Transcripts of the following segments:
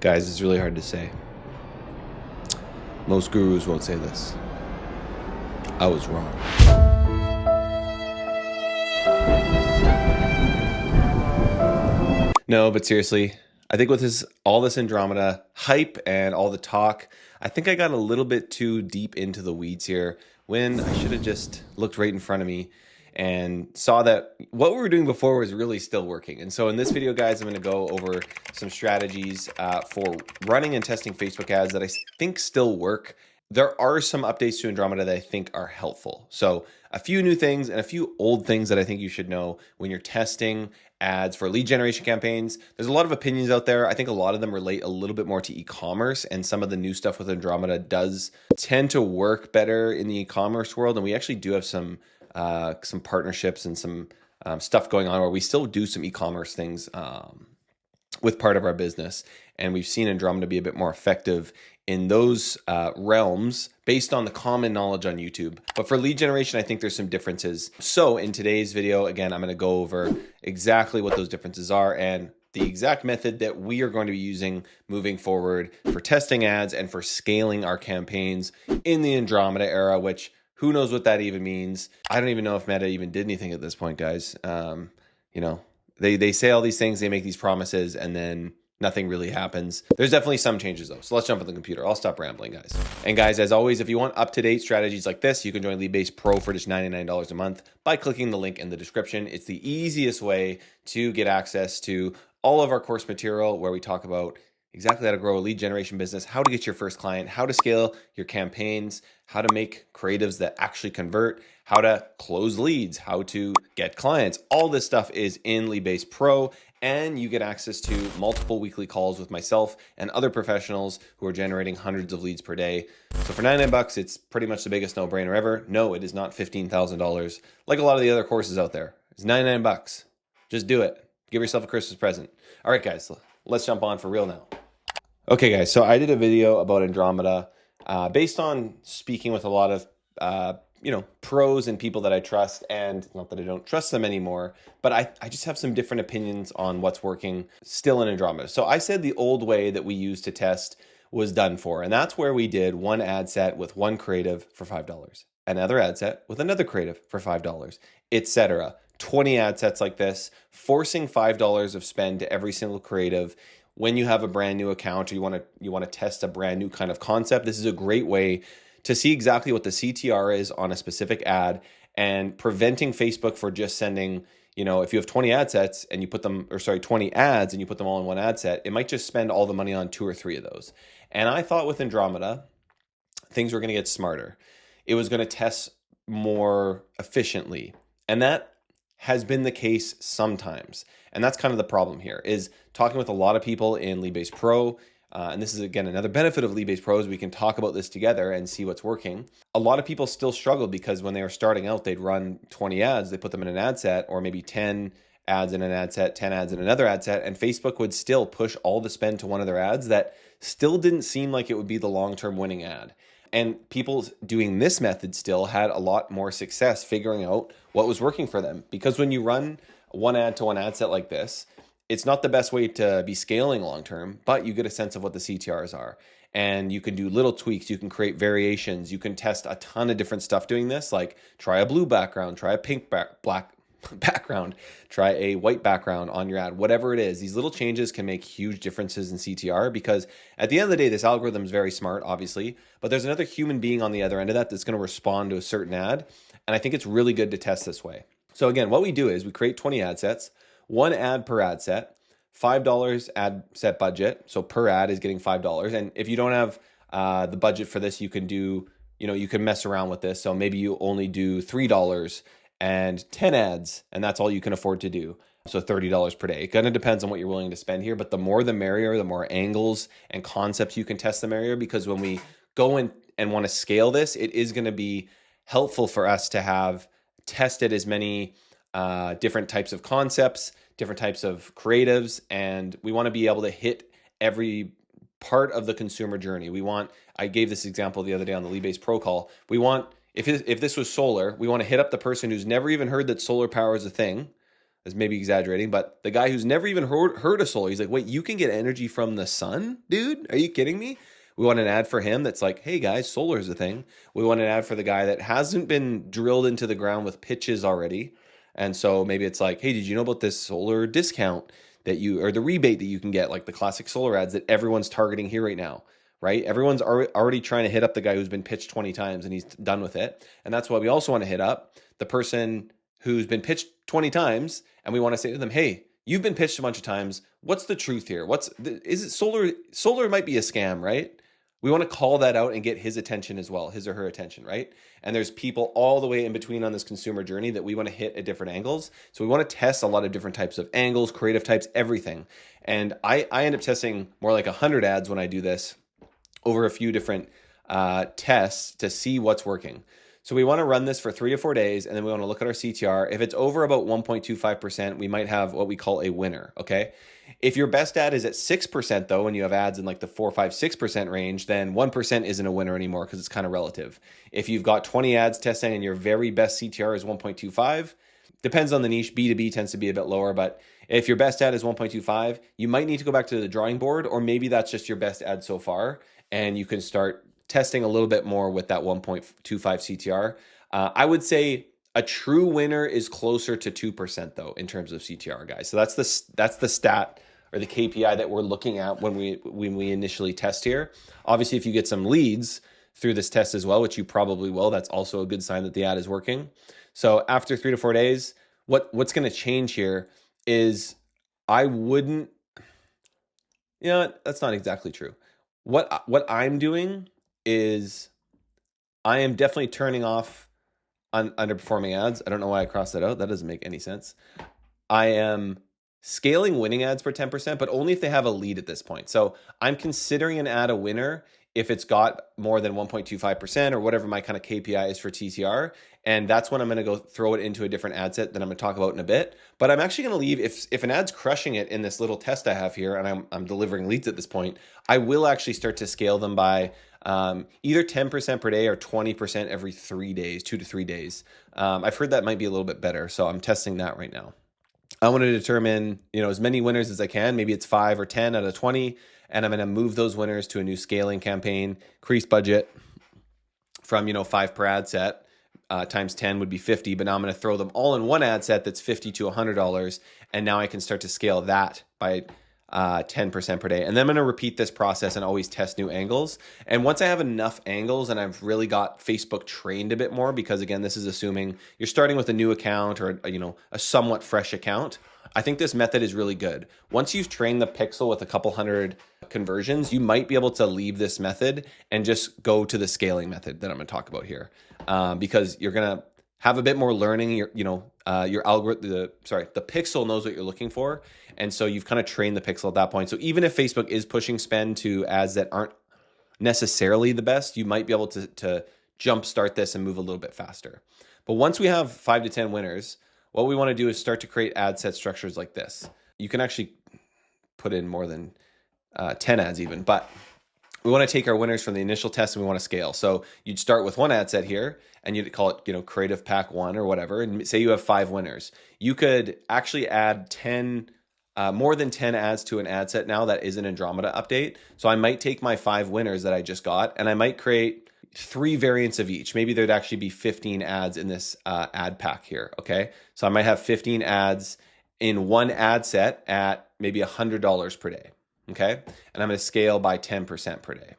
Guys, it's really hard to say. Most gurus won't say this. I was wrong. No, but seriously, I think with all this Andromeda hype and all the talk, I think I got a little bit too deep into the weeds here when I should have just looked right in front of me and saw that what we were doing before was really still working. And so in this video, guys, I'm going to go over some strategies for running and testing Facebook ads that I think still work. There are some updates to Andromeda that I think are helpful. So a few new things and a few old things that I think you should know when you're testing ads for lead generation campaigns. There's a lot of opinions out there. I think a lot of them relate a little bit more to e-commerce, and some of the new stuff with Andromeda does tend to work better in the e-commerce world. And we actually do have some partnerships and some stuff going on where we still do some e-commerce things with part of our business. And we've seen Andromeda be a bit more effective in those realms based on the common knowledge on YouTube. But for lead generation, I think there's some differences. So in today's video, again, I'm going to go over exactly what those differences are and the exact method that we are going to be using moving forward for testing ads and for scaling our campaigns in the Andromeda era, which who knows what that even means. I don't even know if Meta even did anything at this point, guys. They say all these things, they make these promises, and then nothing really happens. There's definitely some changes though. So let's jump on the computer. I'll stop rambling, guys. And guys, as always, if you want up-to-date strategies like this, you can join Leadbase Pro for just $99 a month by clicking the link in the description. It's the easiest way to get access to all of our course material where we talk about exactly how to grow a lead generation business, how to get your first client, how to scale your campaigns, how to make creatives that actually convert, how to close leads, how to get clients. All this stuff is in Leadbase Pro, and you get access to multiple weekly calls with myself and other professionals who are generating hundreds of leads per day. So for $99, it's pretty much the biggest no-brainer ever. No, it is not $15,000 like a lot of the other courses out there. It's $99. Just do it. Give yourself a Christmas present. All right, guys, let's jump on for real now. Okay, guys, so I did a video about Andromeda based on speaking with a lot of pros and people that I trust, and not that I don't trust them anymore, but I just have some different opinions on what's working still in Andromeda. So I said the old way that we used to test was done for, and that's where we did one ad set with one creative for $5, another ad set with another creative for $5, etc. 20 ad sets like this, forcing $5 of spend to every single creative. When you have a brand new account or you want to test a brand new kind of concept, this is a great way to see exactly what the CTR is on a specific ad and preventing Facebook for just sending, if you have 20 ad sets and you put them, 20 ads and you put them all in one ad set, it might just spend all the money on 2 or 3 of those. And I thought with Andromeda, things were going to get smarter. It was going to test more efficiently. And that has been the case sometimes. And that's kind of the problem here, is talking with a lot of people in Leadbase Pro. And this is, again, another benefit of Leadbase Pro is we can talk about this together and see what's working. A lot of people still struggle because when they were starting out, they'd run 20 ads, they put them in an ad set, or maybe 10 ads in an ad set, 10 ads in another ad set, and Facebook would still push all the spend to one of their ads that still didn't seem like it would be the long-term winning ad. And people doing this method still had a lot more success figuring out what was working for them. Because when you run one ad to one ad set like this, it's not the best way to be scaling long-term, but you get a sense of what the CTRs are. And you can do little tweaks, you can create variations, you can test a ton of different stuff doing this, like try a blue background, try a pink black background, try a white background on your ad, whatever it is. These little changes can make huge differences in CTR because at the end of the day, this algorithm is very smart, obviously, but there's another human being on the other end of that that's going to respond to a certain ad. And I think it's really good to test this way. So again, what we do is we create 20 ad sets, one ad per ad set, $5 ad set budget. So per ad is getting $5. And if you don't have the budget for this, you can do, you can mess around with this. So maybe you only do $3 and 10 ads, and that's all you can afford to do. So $30 per day. It kind of depends on what you're willing to spend here, but the more the merrier, the more angles and concepts you can test the merrier, because when we go in and want to scale this, it is going to be helpful for us to have tested as many different types of concepts, different types of creatives, and we want to be able to hit every part of the consumer journey. I gave this example the other day on the Leadbase Pro call. We want, if this was solar, we want to hit up the person who's never even heard that solar power is a thing. is maybe exaggerating, but the guy who's never even heard of solar, he's like, wait, you can get energy from the sun, dude? Are you kidding me? We want an ad for him that's like, hey guys, solar is a thing. We want an ad for the guy that hasn't been drilled into the ground with pitches already. And so maybe it's like, hey, did you know about this solar discount that you, or the rebate that you can get, like the classic solar ads that everyone's targeting here right now, right? Everyone's already trying to hit up the guy who's been pitched 20 times and he's done with it. And that's why we also want to hit up the person who's been pitched 20 times, and we want to say to them, hey, you've been pitched a bunch of times. What's the truth here? Is it solar? Solar might be a scam, right? We want to call that out and get his attention as well, his or her attention, right? And there's people all the way in between on this consumer journey that we want to hit at different angles. So we want to test a lot of different types of angles, creative types, everything. And I end up testing more like 100 ads when I do this over a few different tests to see what's working. So we want to run this for 3 to 4 days, and then we want to look at our CTR. If it's over about 1.25%, we might have what we call a winner, okay? If your best ad is at 6%, though, and you have ads in like the 4, 5, 6% range, then 1% isn't a winner anymore because it's kind of relative. If you've got 20 ads testing and your very best CTR is 1.25, depends on the niche. B2B tends to be a bit lower, but if your best ad is 1.25, you might need to go back to the drawing board, or maybe that's just your best ad so far, and you can start testing a little bit more with that 1.25 CTR. I would say a true winner is closer to 2% though in terms of CTR, guys. So that's the stat or the KPI that we're looking at when we initially test here. Obviously, if you get some leads through this test as well, which you probably will, that's also a good sign that the ad is working. So after 3 to 4 days, what's going to change here is I wouldn't, that's not exactly true. What I'm doing is I am definitely turning off underperforming ads. I don't know why I crossed that out. That doesn't make any sense. I am scaling winning ads for 10%, but only if they have a lead at this point. So I'm considering an ad a winner if it's got more than 1.25% or whatever my kind of KPI is for TTR. And that's when I'm going to go throw it into a different ad set that I'm going to talk about in a bit. But I'm actually going to leave, if an ad's crushing it in this little test I have here, and I'm delivering leads at this point, I will actually start to scale them by either 10% per day or 20% every 3 days, 2 to 3 days. I've heard that might be a little bit better. So I'm testing that right now. I want to determine, as many winners as I can. Maybe it's 5 or 10 out of 20. And I'm going to move those winners to a new scaling campaign, increase budget from, 5 per ad set. Times 10 would be 50, but now I'm going to throw them all in one ad set that's $50 to $100. And now I can start to scale that by 10% per day. And then I'm going to repeat this process and always test new angles. And once I have enough angles and I've really got Facebook trained a bit more, because again, this is assuming you're starting with a new account or, a somewhat fresh account. I think this method is really good. Once you've trained the pixel with a couple hundred conversions, you might be able to leave this method and just go to the scaling method that I'm going to talk about here, because you're going to have a bit more learning. Your algorithm, the pixel knows what you're looking for, and so you've kind of trained the pixel at that point. So even if Facebook is pushing spend to ads that aren't necessarily the best, you might be able to jumpstart this and move a little bit faster. But once we have 5 to 10 winners, what we want to do is start to create ad set structures like this. You can actually put in more than 10 ads even, but we want to take our winners from the initial test and we want to scale. So you'd start with one ad set here and you'd call it, creative pack 1 or whatever. And say you have 5 winners. You could actually add more than 10 ads to an ad set now that is an Andromeda update. So I might take my 5 winners that I just got and I might create 3 variants of each. Maybe there'd actually be 15 ads in this ad pack here, okay? So I might have 15 ads in one ad set at maybe $100 per day, okay? And I'm going to scale by 10% per day.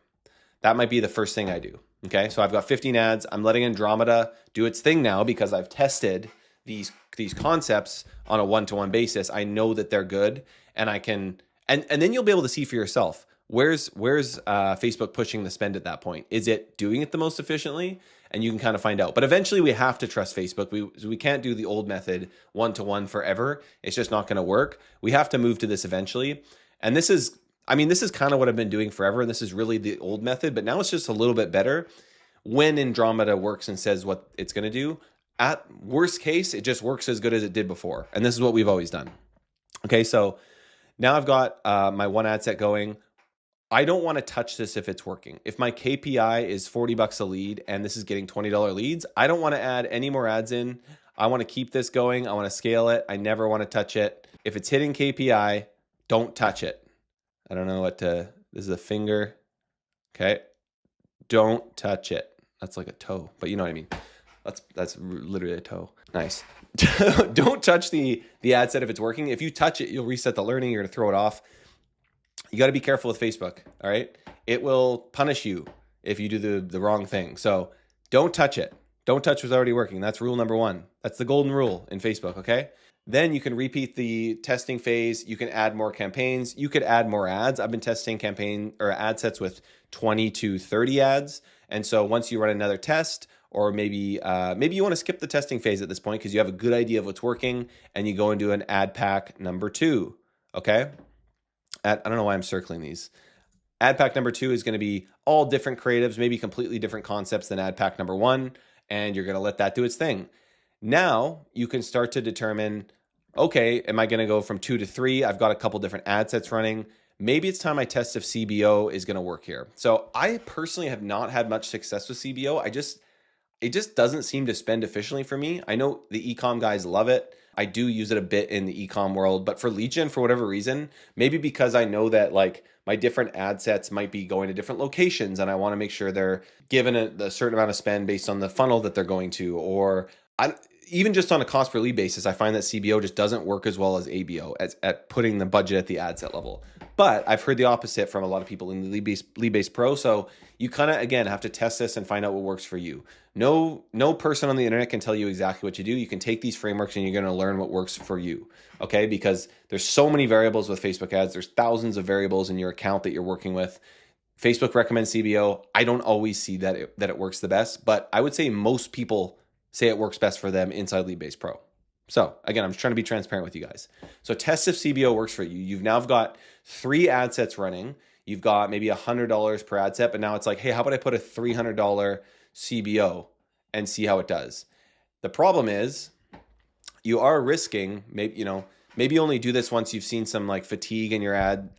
That might be the first thing I do, okay? So I've got 15 ads. I'm letting Andromeda do its thing now because I've tested these concepts on a one-to-one basis. I know that they're good, and I can, and then you'll be able to see for yourself. Where's Facebook pushing the spend at that point? Is it doing it the most efficiently? And you can kind of find out. But eventually we have to trust Facebook. We can't do the old method one-to-one forever. It's just not going to work. We have to move to this eventually. And this is kind of what I've been doing forever. And this is really the old method, but now it's just a little bit better when Andromeda works and says what it's going to do. At worst case, it just works as good as it did before. And this is what we've always done. Okay, so now I've got my one ad set going. I don't want to touch this if it's working. If my KPI is $40 a lead and this is getting $20 leads, I don't want to add any more ads in. I want to keep this going. I want to scale it. I never want to touch it. If it's hitting KPI, don't touch it. I don't know what to, this is a finger. Okay. Don't touch it. That's like a toe, but you know what I mean. That's literally a toe. Nice. Don't touch the ad set if it's working. If you touch it, you'll reset the learning. You're going to throw it off. You got to be careful with Facebook. All right. It will punish you if you do the wrong thing. So don't touch it. Don't touch what's already working. That's rule number 1. That's the golden rule in Facebook. Okay. Then you can repeat the testing phase. You can add more campaigns. You could add more ads. I've been testing campaign or ad sets with 20 to 30 ads. And so once you run another test, or maybe you want to skip the testing phase at this point because you have a good idea of what's working, and you go into an ad pack number 2. Okay. I don't know why I'm circling these. Ad pack number 2 is going to be all different creatives, maybe completely different concepts than ad pack number 1. And you're going to let that do its thing. Now you can start to determine, okay, am I going to go from 2 to 3? I've got a couple different ad sets running. Maybe it's time I test if CBO is going to work here. So I personally have not had much success with CBO. It just doesn't seem to spend efficiently for me. I know the e-com guys love it. I do use it a bit in the e-com world, but for lead gen, for whatever reason, maybe because I know that like my different ad sets might be going to different locations and I want to make sure they're given a certain amount of spend based on the funnel that they're going to, or even just on a cost per lead basis, I find that CBO just doesn't work as well as ABO at putting the budget at the ad set level. But I've heard the opposite from a lot of people in the Leadbase Pro. So you kind of, again, have to test this and find out what works for you. No person on the internet can tell you exactly what you do. You can take these frameworks and you're going to learn what works for you. Okay. Because there's so many variables with Facebook ads. There's thousands of variables in your account that you're working with. Facebook recommends CBO. I don't always see that it works the best, but I would say most people say it works best for them inside Leadbase Pro. So again, I'm just trying to be transparent with you guys. So test if CBO works for you. You've now got 3 ad sets running. You've got maybe $100 per ad set, but now it's like, hey, how about I put a $300 CBO and see how it does? The problem is you are risking, maybe only do this once you've seen some like fatigue in your ad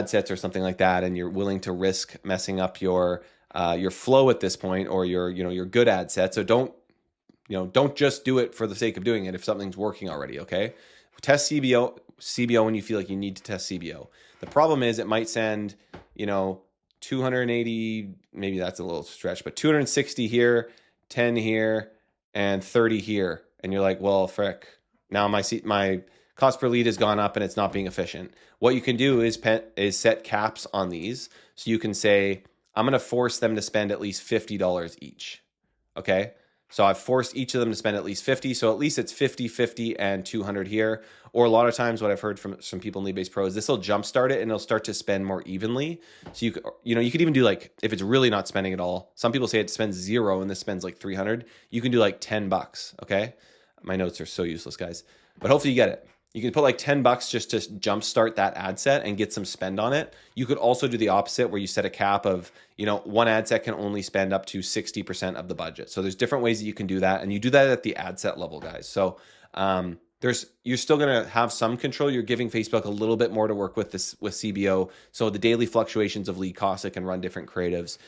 sets or something like that, and you're willing to risk messing up your flow at this point, or your good ad set. So don't just do it for the sake of doing it if something's working already. Okay, test CBO when you feel like you need to test CBO. The problem is it might send 280, maybe that's a little stretch, but 260 here, 10 here, and 30 here, and you're like, well, frick, now my cost per lead has gone up and it's not being efficient. What you can do is set caps on these, so you can say, I'm going to force them to spend at least $50 each. Okay. So I've forced each of them to spend at least 50. So at least it's 50, 50, and 200 here. Or a lot of times what I've heard from some people in Leadbase Pro is this will jumpstart it and it'll start to spend more evenly. So you could even do like, if it's really not spending at all, some people say it spends 0 and this spends like 300. You can do like $10. Okay. My notes are so useless, guys, but hopefully you get it. You can put like $10 just to jumpstart that ad set and get some spend on it. You could also do the opposite where you set a cap of, one ad set can only spend up to 60% of the budget. So there's different ways that you can do that. And you do that at the ad set level, guys. So you're still going to have some control. You're giving Facebook a little bit more to work with with CBO. So the daily fluctuations of lead costs, it can run different creatives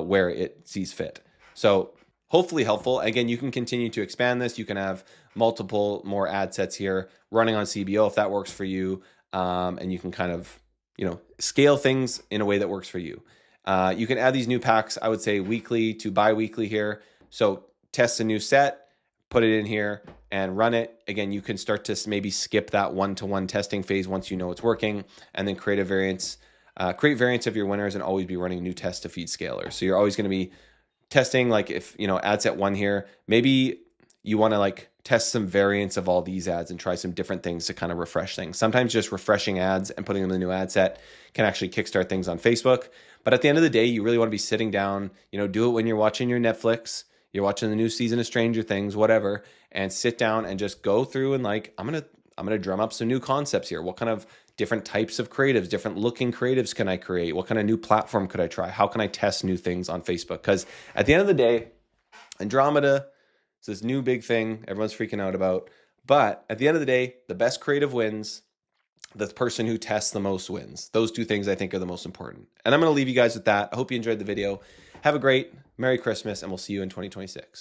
where it sees fit. So hopefully helpful. Again, you can continue to expand this. You can have multiple more ad sets here running on CBO if that works for you. And you can kind of, scale things in a way that works for you. You can add these new packs, I would say weekly to bi-weekly here. So test a new set, put it in here and run it. Again, you can start to maybe skip that one-to-one testing phase once you know it's working, and then create variants of your winners and always be running new test to feed scalers. So you're always going to be testing, like if, ad set 1 here, maybe you want to like test some variants of all these ads and try some different things to kind of refresh things. Sometimes just refreshing ads and putting them in the new ad set can actually kickstart things on Facebook. But at the end of the day, you really want to be sitting down, do it when you're watching your Netflix, you're watching the new season of Stranger Things, whatever, and sit down and just go through and like, I'm going to drum up some new concepts here. What kind of different types of creatives, different looking creatives can I create? What kind of new platform could I try? How can I test new things on Facebook? Because at the end of the day, Andromeda is this new big thing everyone's freaking out about. But at the end of the day, the best creative wins. The person who tests the most wins. Those 2 things I think are the most important. And I'm going to leave you guys with that. I hope you enjoyed the video. Have a great Merry Christmas, and we'll see you in 2026.